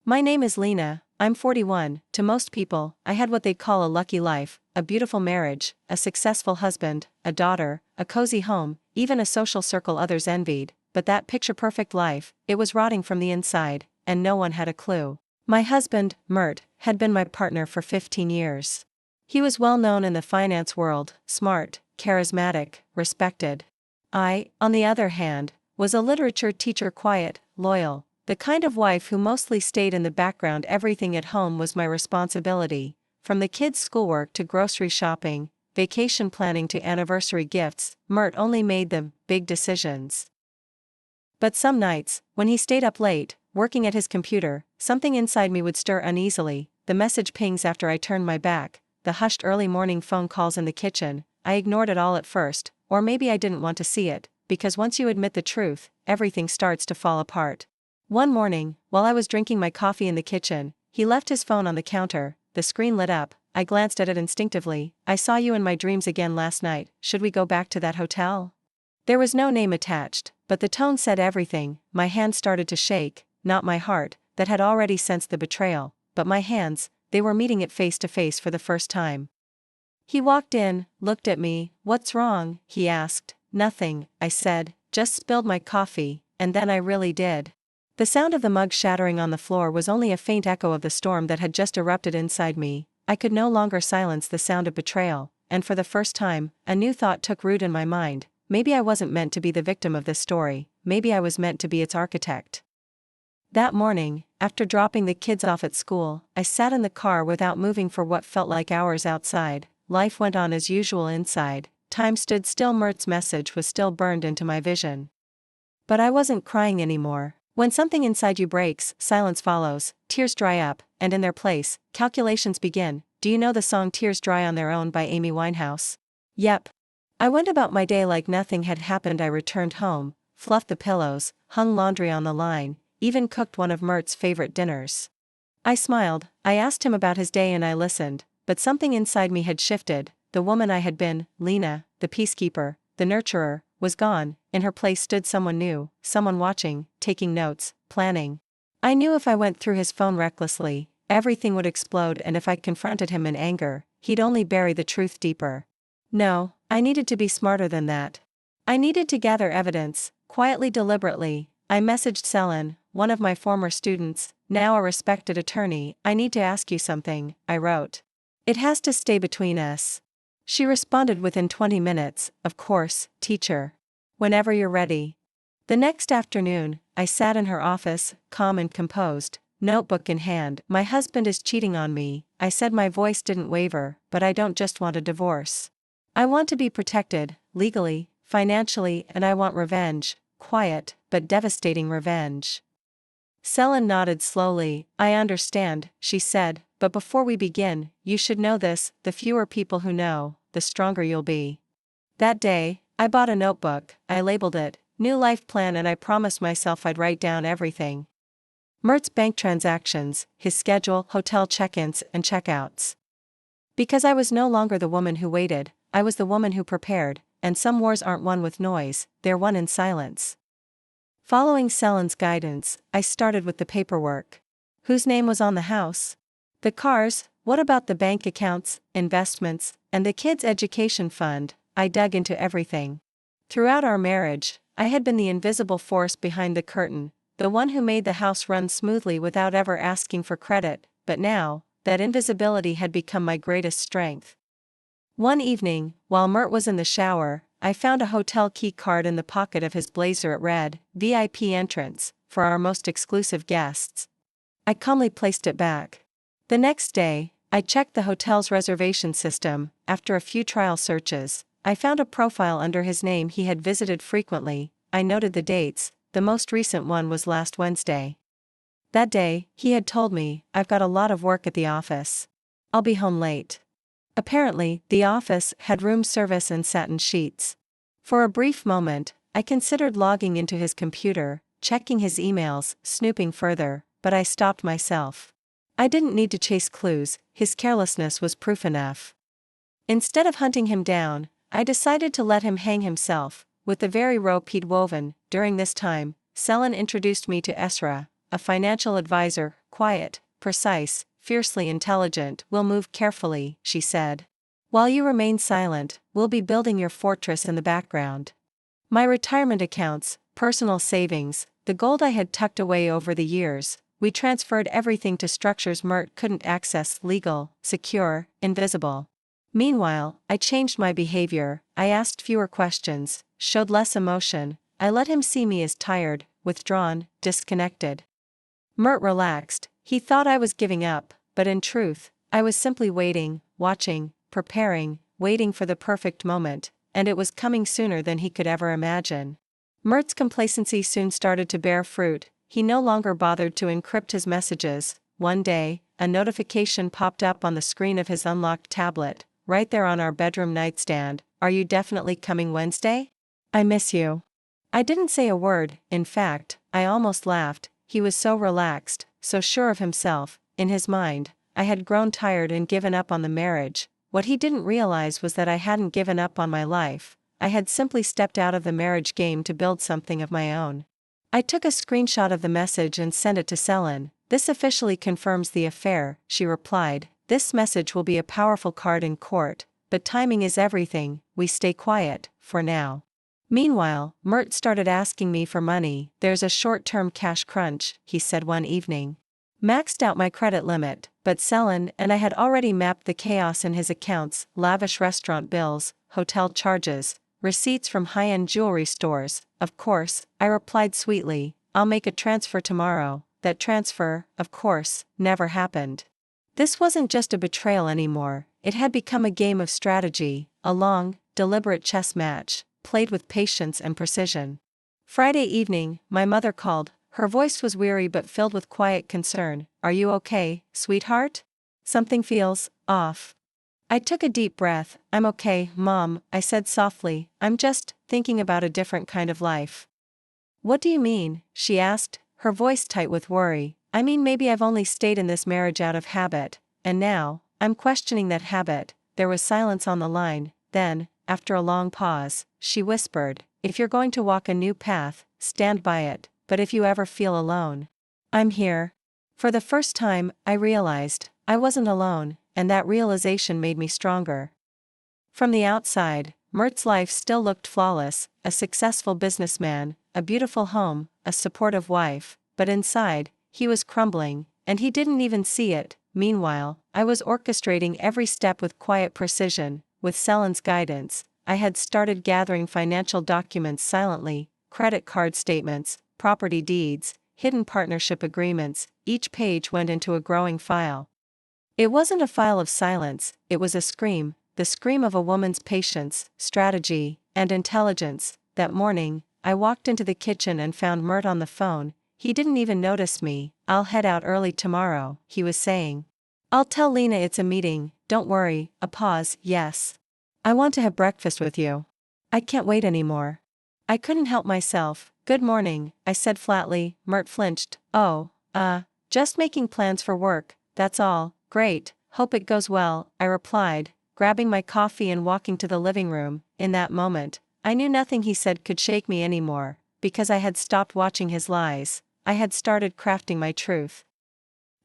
My name is Lena, I'm 41. To most people, I had what they'd call a lucky life, a beautiful marriage, a successful husband, a daughter, a cozy home, even a social circle others envied, but that picture-perfect life, it was rotting from the inside, and no one had a clue. My husband, Mert, had been my partner for 15 years. He was well known in the finance world, smart, charismatic, respected. I, on the other hand, was a literature teacher, quiet, loyal, the kind of wife who mostly stayed in the background. Everything at home was my responsibility, from the kids' schoolwork to grocery shopping, vacation planning to anniversary gifts. Mert only made the big decisions. But some nights, when he stayed up late, working at his computer, something inside me would stir uneasily. The message pings after I turned my back, the hushed early morning phone calls in the kitchen. I ignored it all at first, or maybe I didn't want to see it, because once you admit the truth, everything starts to fall apart. One morning, while I was drinking my coffee in the kitchen, he left his phone on the counter. The screen lit up. I glanced at it instinctively. I saw you in my dreams again last night. Should we go back to that hotel? There was no name attached, but the tone said everything. My hands started to shake, not my heart, that had already sensed the betrayal, but my hands, they were meeting it face to face for the first time. He walked in, looked at me. What's wrong? He asked. Nothing, I said, just spilled my coffee, and then I really did. The sound of the mug shattering on the floor was only a faint echo of the storm that had just erupted inside me. I could no longer silence the sound of betrayal, and for the first time, a new thought took root in my mind. Maybe I wasn't meant to be the victim of this story, maybe I was meant to be its architect. That morning, after dropping the kids off at school, I sat in the car without moving for what felt like hours outside. Life went on as usual inside. Time stood still. Mert's message was still burned into my vision. But I wasn't crying anymore. When something inside you breaks, silence follows, tears dry up, and in their place, calculations begin. Do you know the song Tears Dry on Their Own by Amy Winehouse? Yep. I went about my day like nothing had happened. I returned home, fluffed the pillows, hung laundry on the line, even cooked one of Mert's favorite dinners. I smiled, I asked him about his day and I listened, but something inside me had shifted. The woman I had been, Lena, the peacekeeper, the nurturer, was gone. In her place stood someone new, someone watching, taking notes, planning. I knew if I went through his phone recklessly, everything would explode, and if I confronted him in anger, he'd only bury the truth deeper. No, I needed to be smarter than that. I needed to gather evidence, quietly, deliberately. I messaged Selin, one of my former students, now a respected attorney. I need to ask you something, I wrote. It has to stay between us. She responded within 20 minutes, of course, teacher. Whenever you're ready. The next afternoon, I sat in her office, calm and composed, notebook in hand. My husband is cheating on me, I said. My voice didn't waver, but I don't just want a divorce. I want to be protected, legally, financially, and I want revenge, quiet, but devastating revenge. Selin nodded slowly. I understand, she said, but before we begin, you should know this: the fewer people who know, the stronger you'll be. That day, I bought a notebook. I labeled it, New Life Plan, and I promised myself I'd write down everything. Mert's bank transactions, his schedule, hotel check-ins and check-outs. Because I was no longer the woman who waited, I was the woman who prepared, and some wars aren't won with noise, they're won in silence. Following Selin's guidance, I started with the paperwork. Whose name was on the house? The cars? What about the bank accounts, investments, and the kids' education fund? I dug into everything. Throughout our marriage, I had been the invisible force behind the curtain, the one who made the house run smoothly without ever asking for credit, but now, that invisibility had become my greatest strength. One evening, while Mert was in the shower, I found a hotel key card in the pocket of his blazer. It read, VIP entrance, for our most exclusive guests. I calmly placed it back. The next day, I checked the hotel's reservation system. After a few trial searches, I found a profile under his name he had visited frequently. I noted the dates. The most recent one was last Wednesday. That day, he had told me, I've got a lot of work at the office. I'll be home late. Apparently, the office had room service and satin sheets. For a brief moment, I considered logging into his computer, checking his emails, snooping further, but I stopped myself. I didn't need to chase clues, his carelessness was proof enough. Instead of hunting him down, I decided to let him hang himself, with the very rope he'd woven. During this time, Selin introduced me to Esra, a financial advisor quiet, precise, fiercely intelligent. We'll move carefully, she said. While you remain silent, we'll be building your fortress in the background. My retirement accounts, personal savings, the gold I had tucked away over the years, we transferred everything to structures Mert couldn't access: legal, secure, invisible. Meanwhile, I changed my behavior. I asked fewer questions, showed less emotion. I let him see me as tired, withdrawn, disconnected. Mert relaxed. He thought I was giving up, but in truth, I was simply waiting, watching, preparing, waiting for the perfect moment, and it was coming sooner than he could ever imagine. Mert's complacency soon started to bear fruit. He no longer bothered to encrypt his messages. One day, a notification popped up on the screen of his unlocked tablet, right there on our bedroom nightstand. Are you definitely coming Wednesday? I miss you. I didn't say a word. In fact, I almost laughed. He was so relaxed, so sure of himself. In his mind, I had grown tired and given up on the marriage. What he didn't realize was that I hadn't given up on my life. I had simply stepped out of the marriage game to build something of my own. I took a screenshot of the message and sent it to Selin. This officially confirms the affair, she replied. This message will be a powerful card in court, but timing is everything. We stay quiet, for now. Meanwhile, Mert started asking me for money. There's a short-term cash crunch, he said one evening. Maxed out my credit limit, but Selin and I had already mapped the chaos in his accounts: lavish restaurant bills, hotel charges, receipts from high-end jewelry stores. Of course, I replied sweetly, I'll make a transfer tomorrow. That transfer, of course, never happened. This wasn't just a betrayal anymore, it had become a game of strategy, a long, deliberate chess match, played with patience and precision. Friday evening, my mother called. Her voice was weary but filled with quiet concern. Are you okay, sweetheart? Something feels off. I took a deep breath. I'm okay, Mom, I said softly. I'm just thinking about a different kind of life. What do you mean? She asked, her voice tight with worry. I mean, maybe I've only stayed in this marriage out of habit, and now, I'm questioning that habit. There was silence on the line. Then, after a long pause, she whispered, if you're going to walk a new path, stand by it, but if you ever feel alone, I'm here. For the first time, I realized I wasn't alone, and that realization made me stronger. From the outside, Mert's life still looked flawless: a successful businessman, a beautiful home, a supportive wife, but inside, he was crumbling, and he didn't even see it. Meanwhile, I was orchestrating every step with quiet precision. With Selin's guidance, I had started gathering financial documents silently: credit card statements, property deeds, hidden partnership agreements. Each page went into a growing file. It wasn't a file of silence, it was a scream, the scream of a woman's patience, strategy, and intelligence. That morning, I walked into the kitchen and found Mert on the phone. He didn't even notice me. I'll head out early tomorrow, he was saying. I'll tell Lena it's a meeting, don't worry. A pause. Yes. I want to have breakfast with you. I can't wait anymore. I couldn't help myself. Good morning, I said flatly. Mert flinched. Oh, just making plans for work, that's all. Great, hope it goes well, I replied, grabbing my coffee and walking to the living room. In that moment, I knew nothing he said could shake me anymore, because I had stopped watching his lies. I had started crafting my truth.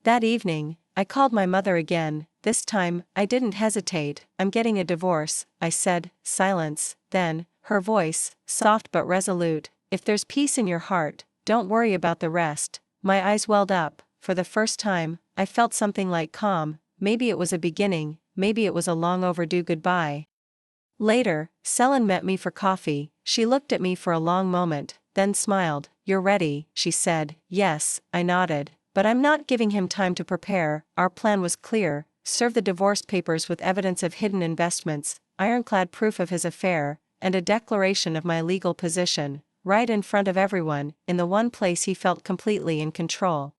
That evening, I called my mother again. This time, I didn't hesitate. I'm getting a divorce, I said. Silence. Then, her voice, soft but resolute. If there's peace in your heart, don't worry about the rest. My eyes welled up. For the first time, I felt something like calm. Maybe it was a beginning, maybe it was a long overdue goodbye. Later, Selin met me for coffee. She looked at me for a long moment, then smiled. You're ready, she said. Yes, I nodded. But I'm not giving him time to prepare. Our plan was clear: serve the divorce papers with evidence of hidden investments, ironclad proof of his affair, and a declaration of my legal position, right in front of everyone, in the one place he felt completely in control.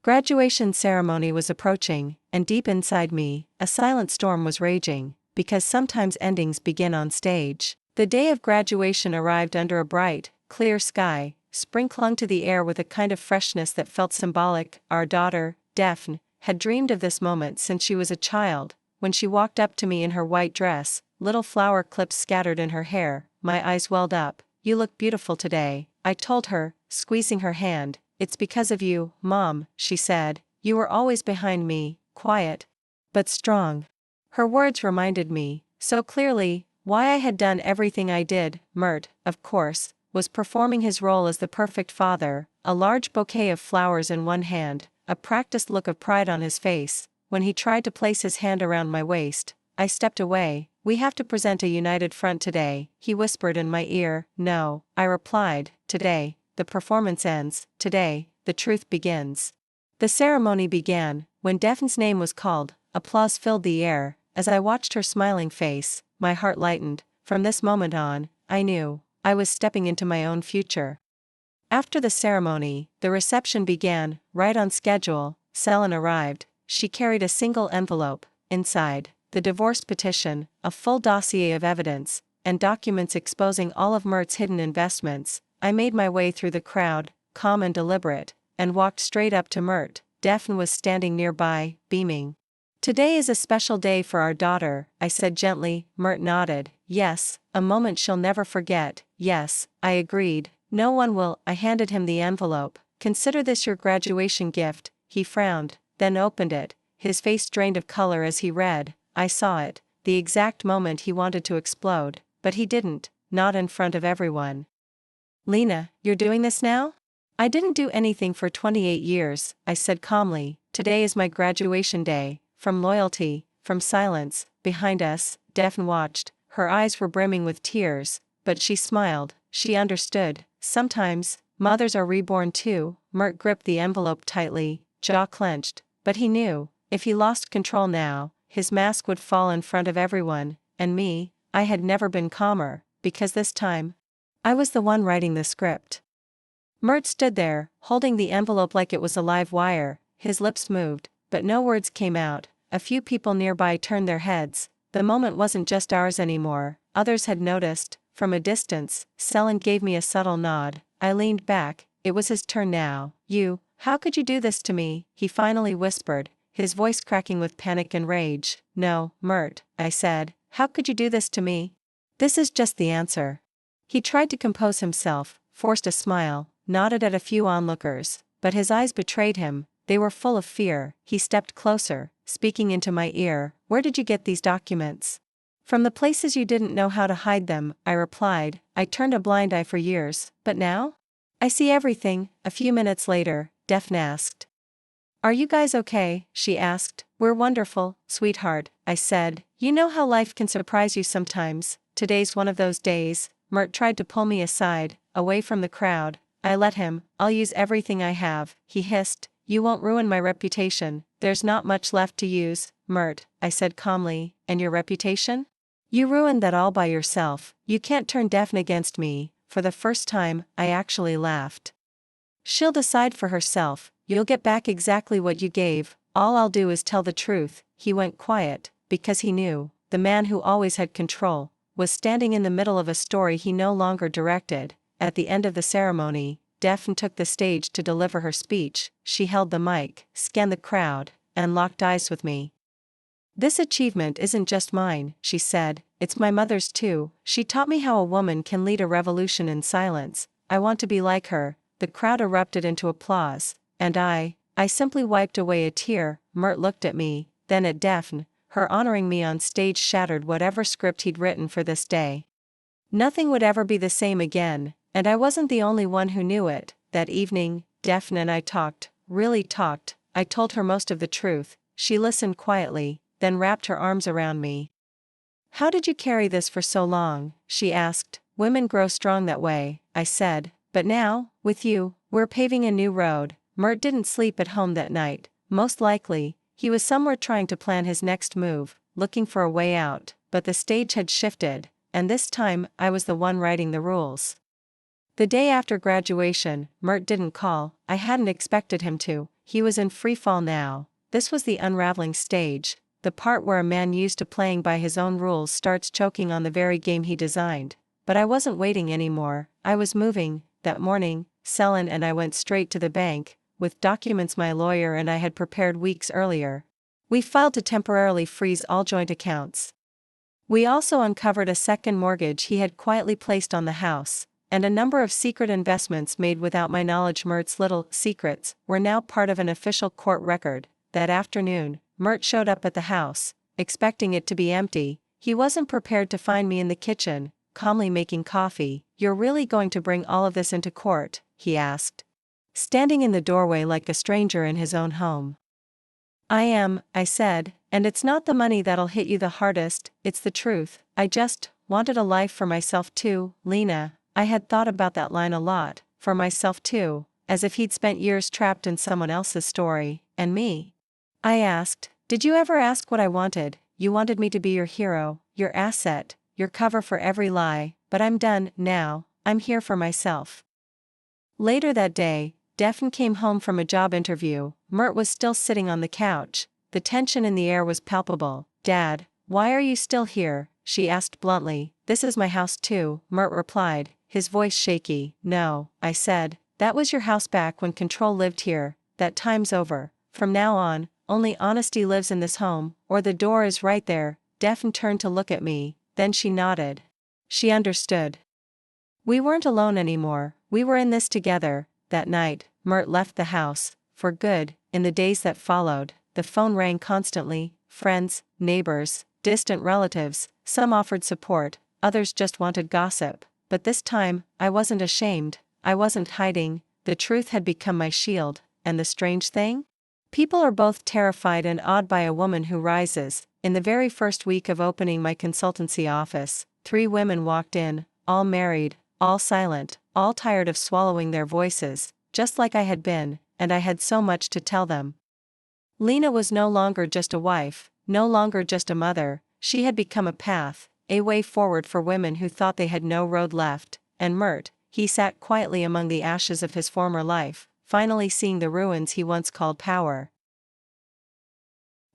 Graduation ceremony was approaching, and deep inside me, a silent storm was raging, because sometimes endings begin on stage. The day of graduation arrived under a bright, clear sky. Spring clung to the air with a kind of freshness that felt symbolic. Our daughter, Daphne, had dreamed of this moment since she was a child. When she walked up to me in her white dress, little flower clips scattered in her hair, my eyes welled up. You look beautiful today, I told her, squeezing her hand. It's because of you, Mom, she said. you were always behind me, quiet, but strong. Her words reminded me, so clearly, why I had done everything I did. Mert, of course, was performing his role as the perfect father, a large bouquet of flowers in one hand, a practiced look of pride on his face. When he tried to place his hand around my waist, I stepped away. We have to present a united front today, he whispered in my ear. No, I replied, today, the performance ends, today, the truth begins. The ceremony began. When Daphne's name was called, applause filled the air. As I watched her smiling face, my heart lightened. From this moment on, I knew I was stepping into my own future. After the ceremony, the reception began, right on schedule. Selin arrived. She carried a single envelope. Inside, the divorce petition, a full dossier of evidence, and documents exposing all of Mert's hidden investments. I made my way through the crowd, calm and deliberate, and walked straight up to Mert. Daphne was standing nearby, beaming. Today is a special day for our daughter, I said gently. Mert nodded. Yes, a moment she'll never forget. Yes, I agreed. No one will. I handed him the envelope. Consider this your graduation gift. He frowned, then opened it. His face drained of color as he read. I saw it, the exact moment he wanted to explode, but he didn't, not in front of everyone. Lena, you're doing this now? I didn't do anything for 28 years, I said calmly. Today is my graduation day. From loyalty, from silence. Behind us, Daphne watched. Her eyes were brimming with tears, but she smiled. She understood. Sometimes, mothers are reborn too. Mert gripped the envelope tightly, jaw clenched, but he knew, if he lost control now, his mask would fall in front of everyone, and me. I had never been calmer, because this time, I was the one writing the script. Mert stood there, holding the envelope like it was a live wire. His lips moved, but no words came out. A few people nearby turned their heads. The moment wasn't just ours anymore. Others had noticed. From a distance, Selin gave me a subtle nod. I leaned back. It was his turn now. How could you do this to me? He finally whispered, his voice cracking with panic and rage. No, Mert, I said. How could you do this to me? This is just the answer. He tried to compose himself, forced a smile, nodded at a few onlookers, but his eyes betrayed him. They were full of fear. He stepped closer, speaking into my ear. Where did you get these documents? From the places you didn't know how to hide them, I replied. I turned a blind eye for years, but now? I see everything. A few minutes later, Daphne asked. Are you guys okay? She asked. We're wonderful, sweetheart, I said. You know how life can surprise you sometimes. Today's one of those days. Mert tried to pull me aside, away from the crowd. I let him. I'll use everything I have, he hissed. You won't ruin my reputation. There's not much left to use, Mert, I said calmly. And your reputation? You ruined that all by yourself. You can't turn Daphne against me. For the first time, I actually laughed. She'll decide for herself. You'll get back exactly what you gave. All I'll do is tell the truth. He went quiet, because he knew, the man who always had control, was standing in the middle of a story he no longer directed. At the end of the ceremony, Daphne took the stage to deliver her speech. She held the mic, scanned the crowd, and locked eyes with me. This achievement isn't just mine, she said, it's my mother's too. She taught me how a woman can lead a revolution in silence. I want to be like her. The crowd erupted into applause, and I simply wiped away a tear. Mert looked at me, then at Daphne. Her honoring me on stage shattered whatever script he'd written for this day. Nothing would ever be the same again, and I wasn't the only one who knew it. That evening, Daphne and I talked, really talked. I told her most of the truth. She listened quietly, then wrapped her arms around me. How did you carry this for so long? She asked. Women grow strong that way, I said. But now, with you, we're paving a new road. Mert didn't sleep at home that night. Most likely, he was somewhere trying to plan his next move, looking for a way out. But the stage had shifted, and this time, I was the one writing the rules. The day after graduation, Mert didn't call. I hadn't expected him to. He was in free fall now. This was the unraveling stage, the part where a man used to playing by his own rules starts choking on the very game he designed. But I wasn't waiting anymore. I was moving. That morning, Selin and I went straight to the bank, with documents my lawyer and I had prepared weeks earlier. We filed to temporarily freeze all joint accounts. We also uncovered a second mortgage he had quietly placed on the house, and a number of secret investments made without my knowledge. Mert's little secrets were now part of an official court record. That afternoon, Mert showed up at the house, expecting it to be empty. He wasn't prepared to find me in the kitchen, calmly making coffee. "You're really going to bring all of this into court?" he asked, standing in the doorway like a stranger in his own home. "I am," I said, "and it's not the money that'll hit you the hardest, it's the truth. I just wanted a life for myself too, Lena." I had thought about that line a lot, for myself too, as if he'd spent years trapped in someone else's story, and me. I asked, "Did you ever ask what I wanted?" "You wanted me to be your hero, your asset, your cover for every lie, but I'm done now, I'm here for myself." Later that day, Daphne came home from a job interview. Mert was still sitting on the couch. The tension in the air was palpable. "Dad, why are you still here?" she asked bluntly. "This is my house too," Mert replied, his voice shaky. "No," I said, "that was your house back when control lived here. That time's over. From now on, only honesty lives in this home, or the door is right there." Daphne turned to look at me, then she nodded. She understood. We weren't alone anymore, we were in this together. That night, Mert left the house, for good. In the days that followed, the phone rang constantly. Friends, neighbors, distant relatives, some offered support, others just wanted gossip. But this time, I wasn't ashamed, I wasn't hiding. The truth had become my shield. And the strange thing? People are both terrified and awed by a woman who rises. In the very first week of opening my consultancy office, 3 women walked in, all married, all silent, all tired of swallowing their voices, just like I had been, and I had so much to tell them. Lena was no longer just a wife, no longer just a mother, she had become a path, a way forward for women who thought they had no road left. And Mert, he sat quietly among the ashes of his former life, finally seeing the ruins he once called power.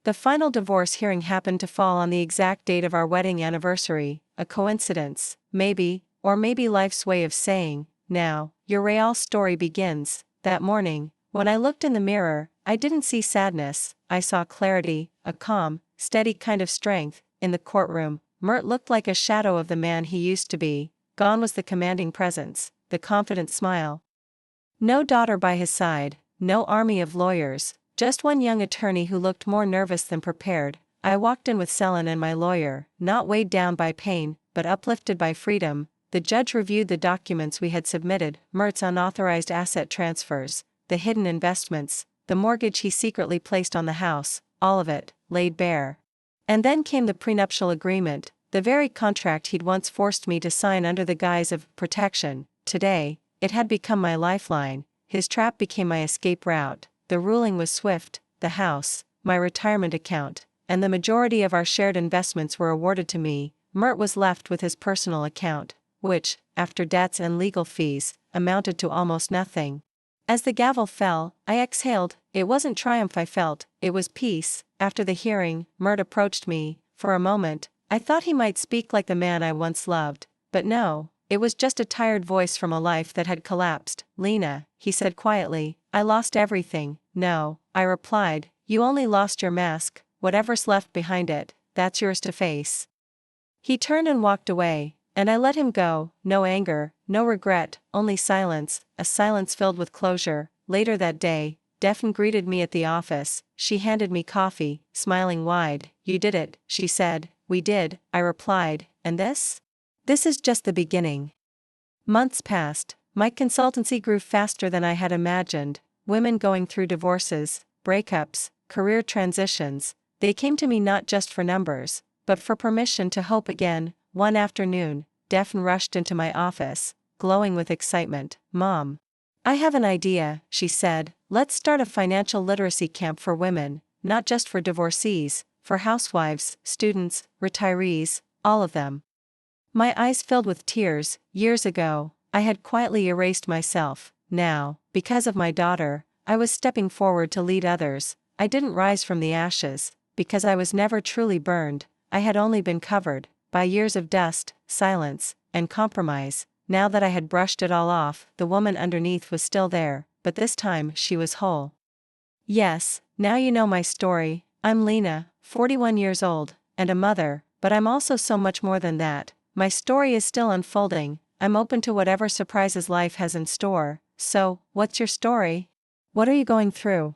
The final divorce hearing happened to fall on the exact date of our wedding anniversary. A coincidence, maybe, or maybe life's way of saying, "Now, your real story begins." That morning, when I looked in the mirror, I didn't see sadness, I saw clarity, a calm, steady kind of strength. In the courtroom, Mert looked like a shadow of the man he used to be. Gone was the commanding presence, the confident smile. No daughter by his side, no army of lawyers, just one young attorney who looked more nervous than prepared. I walked in with Selin and my lawyer, not weighed down by pain, but uplifted by freedom. The judge reviewed the documents we had submitted, Mert's unauthorized asset transfers, the hidden investments, the mortgage he secretly placed on the house, all of it, laid bare. And then came the prenuptial agreement, the very contract he'd once forced me to sign under the guise of protection. Today, it had become my lifeline. His trap became my escape route. The ruling was swift: the house, my retirement account, and the majority of our shared investments were awarded to me. Mert was left with his personal account, which, after debts and legal fees, amounted to almost nothing. As the gavel fell, I exhaled. It wasn't triumph I felt, it was peace. After the hearing, Mert approached me. For a moment, I thought he might speak like the man I once loved, but no, it was just a tired voice from a life that had collapsed. "Lena," he said quietly, "I lost everything." "No," I replied, "you only lost your mask. Whatever's left behind it, that's yours to face." He turned and walked away, and I let him go. No anger, no regret, only silence, a silence filled with closure. Later that day, Daphne greeted me at the office. She handed me coffee, smiling wide. "You did it," she said. "We did," I replied. "And this? This is just the beginning." Months passed. My consultancy grew faster than I had imagined. Women going through divorces, breakups, career transitions, they came to me not just for numbers, but for permission to hope again. One afternoon, Daphne rushed into my office, glowing with excitement. "Mom, I have an idea," she said. "Let's start a financial literacy camp for women, not just for divorcees, for housewives, students, retirees, all of them." My eyes filled with tears. Years ago, I had quietly erased myself. Now, because of my daughter, I was stepping forward to lead others. I didn't rise from the ashes, because I was never truly burned. I had only been covered by years of dust, silence, and compromise. Now that I had brushed it all off, the woman underneath was still there, but this time she was whole. Yes, now you know my story. I'm Lena, 41 years old, and a mother, but I'm also so much more than that. My story is still unfolding. I'm open to whatever surprises life has in store. So, what's your story? What are you going through?